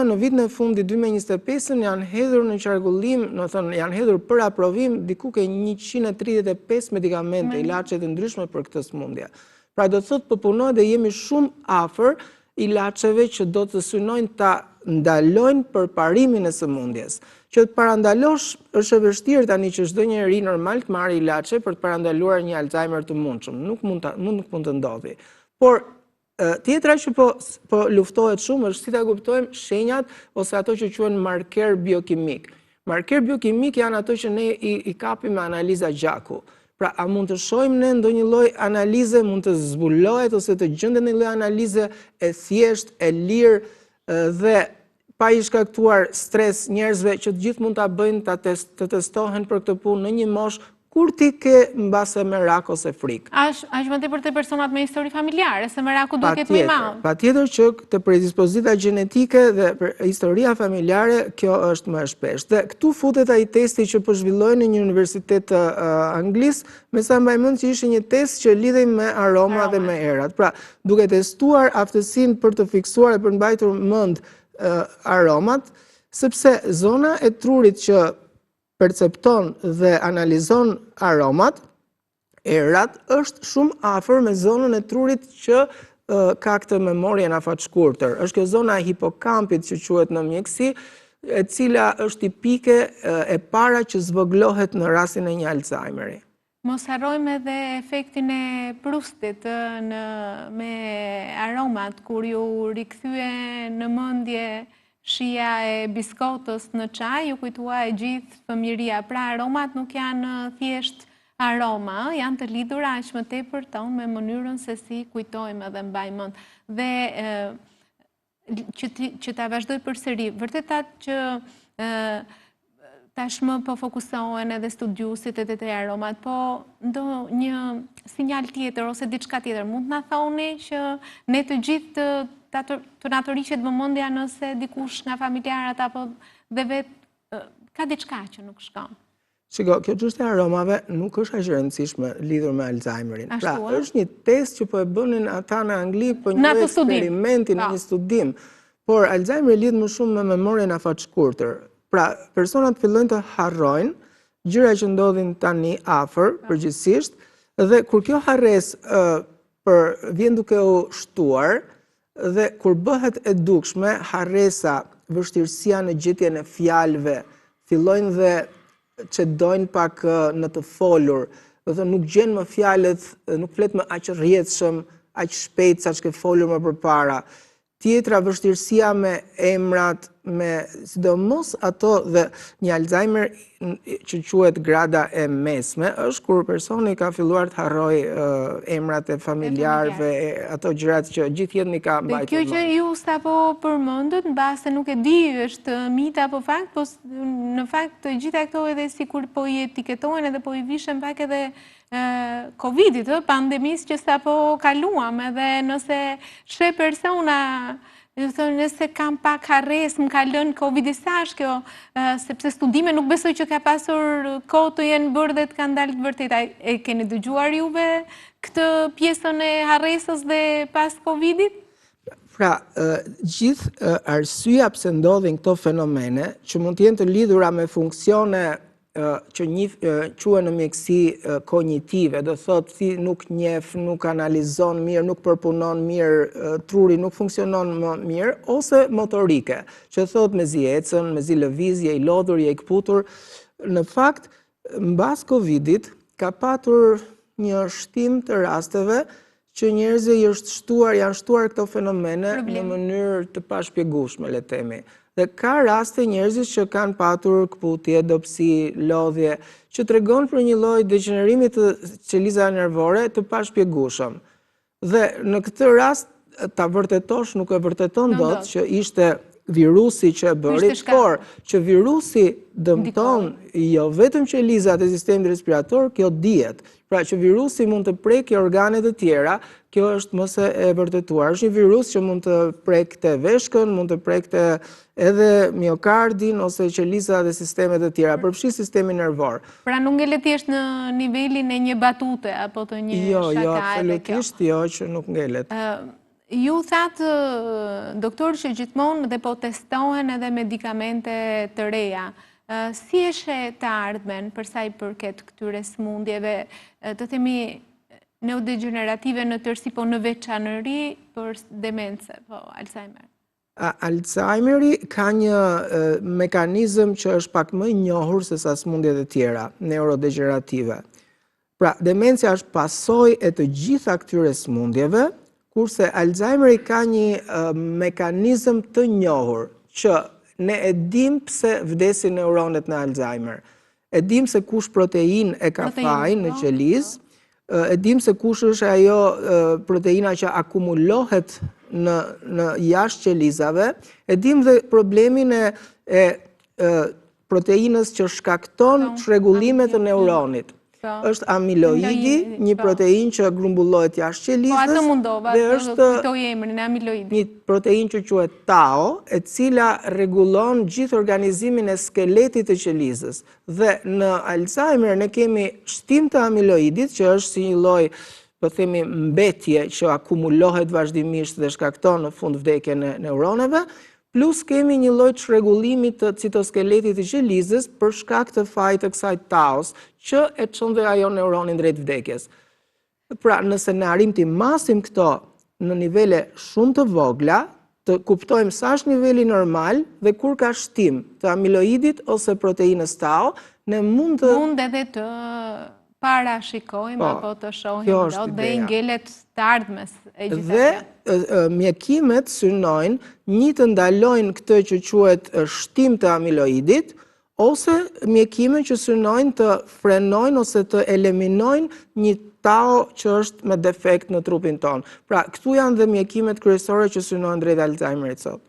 në vitin e fundit 2025 janë hedhur në qarkullim, janë hedhur për aprovim diku ke 135 medikamente, ilaçe të ndryshme për këtë sëmundje. Pra do të thotë po punohet dhe jemi shumë afër ilaçeve që do të synojnë ta ndalojnë përparimin e sëmundjes. Që të parandalosh është e vështirë tani që çdo njeri normal të marrë ilaçe për të parandaluar një Alzheimer të mundshëm. Nuk mund të ndodhi. Por tjetra që po luftohet shumë është si ta kuptojmë shenjat ose ato që quhen marker biokimik. Marker biokimik janë ato që ne i kapim me analiza gjaku. Pra, a mund të shohim ne ndonjë lloj analize, mund të zbulohet ose të gjendet një lloj analize e thjesht, e lirë dhe pa i shkaktuar stres njerëzve që të gjithë mund ta bëjnë të testohen për këtë punë në një moshë kur ti ke mbase me rak ose frikë. Ashtë më tepër të personat me histori familjare, se me raku duhet ketë më i madh. Patjetër që të predispozita gjenetike dhe historia familjare, kjo është më e shpeshtë. Dhe këtu futet ai testi që po zhvillohen në një universitet të Anglisë, me sa mbaj mend që ishte një test që lidhej me aroma dhe me erat. Pra, duke testuar aftësinë për të fiksuar e për mbajtur mend aromat, sepse zona e trurit që percepton dhe analizon aromat, erat, është shumë afër me zonën e trurit që ka këtë memorien afatshkurtër. Është kjo zona e hipokampit që quhet në mjeksi, e cila është tipike e para që zvoglohet në rastin e një Alzheimeri. Mos harrojmë edhe efektin e Prustit me aromat, kur ju rikthye në mendje shija e biskotës në çaj, ju kujtua e gjithë fëmijëria. Pra aromat nuk janë thjesht aroma, janë të lidhura aq më tepër tonë me mënyrën se si kujtojmë dhe mbajmë mend. Dhe që ta vazhdoj përsëri, vërtetat që tashmë po fokusohen edhe studiuesit edhe te aromat, po ndonjë sinjal tjetër ose diçka tjetër mund na thoni që ne të gjithë të na tërhiqet vëmendja nëse dikush nga familjarët apo dhe vetë ka diçka që nuk shkon. Shiko, kjo çështja e aromave nuk është aq e rëndësishme lidhur me Alzheimerin. Pra, është një test që po e bënin ata në Angli për një eksperimentin, një studim. Por Alzheimeri lidh më shumë me memorien afatshkurtër. Pra, personat fillojnë të harrojnë gjëra që ndodhin tani afër, përgjithsisht, dhe kur kjo harresë vjen duke u shtuar, dhe kur bëhet e dukshme, harresa, vështirësia në gjetjen e fjalëve, fillojnë dhe çedojnë pak në të folur, do të nuk gjen më fjalët, nuk flet më aq rrjedhshëm, aq shpejt saç ke folur më përpara. Tjetra, vështirësia me emrat, sidomos ato dhe një Alzheimer që quhet grada e mesme, është kur personi ka filluar të harroj emrat e familjarëve, ato gjërat që gjithë jetën i ka mbajtur. Kjo që ju sapo përmendët, mbase nuk e di, është mit apo fakt, po në fakt të gjitha këto edhe sikur po i etiketohen edhe po i vishen pak edhe Covidit, pandemisë që sapo kaluam, edhe nëse sheh persona nëse kam pak harres, më ka lënë Covid-i sash kjo, sepse studime nuk besoj që ka pasur kohë të jenë bërë dhe të kanë dalë të vërteta. E keni dëgjuar juve këtë pjesën e harresës dhe pas Covid-it? Pra, gjithë arsyeja pse ndodhin këto fenomene, që mund të jenë të lidhura me funksione që quhen në mjeksi kognitive, do thotë si nuk njeh, nuk analizon mirë, nuk përpunon mirë, truri nuk funksionon më mirë, ose motorike, që thotë mezi ecën, mezi lëvizje, i lodhur, i kputur. Në fakt, mbas Covidit ka patur një shtim të rasteve që njerëzve janë shtuar këto fenomene në mënyrë të pashpjegueshme, le të themi. Dhe ka raste njerëzit që kanë patur kputje, dobësi, lodhje, që tregon për një lloj degenerimi të qelizave nervore të pashpjegueshëm. Dhe në këtë rast ta vërtetosh nuk e vërteton dot që ishte virusi që e bëri, por që virusi dëmton jo vetëm qelizat e sistemit respirator, kjo dihet. Pra që virusi mund të prekë organet të tjera, kjo është më se e vërtetuar. Është një virus që mund të prekte veshkën, mund të prekte edhe miokardin ose qelizat dhe sistemet të tjera, përfshi sistemin nervor. Pra nuk ngelet thjesht në nivelin e një batute apo të një shaka. Jo, absolutisht jo që nuk ngelet. Ju thatë, doktor, që gjithmonë dhe po testohen edhe medikamente të reja. Si eshe të ardhmen përsa i përket këtyre smundjeve, të themi neurodegenerative në tërësi, po në veçanëri për demence, po Alzheimer? Alzheimeri ka një mekanizëm që është pak më i njohur se sa smundjet e tjera, neurodegenerative. Pra, demencia është pasojë e të gjitha këtyre smundjeve, kurse Alzheimeri ka një mekanizëm të njohur që ne e dim pse vdesin neuronet në Alzheimer. E dim se kush protein e ka fajin në qelizë, e dim se kush është ajo proteina që akumulohet në jashtë qelizave, e dim dhe problemin e proteinës që shkakton çrregullimet të neuronit. Është amiloidi, një protein që grumbullohet jashtë qelizës. Po atë mundova, kujtoj emrin, amiloidi. Një protein që quhet tau, e cila rregullon gjithë organizimin e skeletit të qelizës. Dhe në Alzheimer ne kemi shtim të amiloidit, që është si një lloj, po themi, mbetje që akumulohet vazhdimisht dhe shkakton në fund vdekjen e neuroneve, plus kemi një lloj çrregullimi të citoskeletit të qelizës për shkak të fajit të kësaj taus, që e çon dhe ajo neuronin drejt vdekjes. Pra, nëse ne arrim të masim këto në nivele shumë të vogla, të kuptojmë sa është niveli normal dhe kur ka shtim të amiloidit ose proteinës tau, ne mund edhe të parashikojmë apo të shohim dot dhe ngelet të ardhmes e gjitha. Dhe mjekimet synojnë një të ndalojnë këtë që quhet shtim të amiloidit, ose mjekime që synojnë të frenojnë ose të eliminojnë një tau që është me defekt në trupin tonë. Pra, këtu janë dhe mjekimet kryesore që synojnë drejt Alzheimerit sot.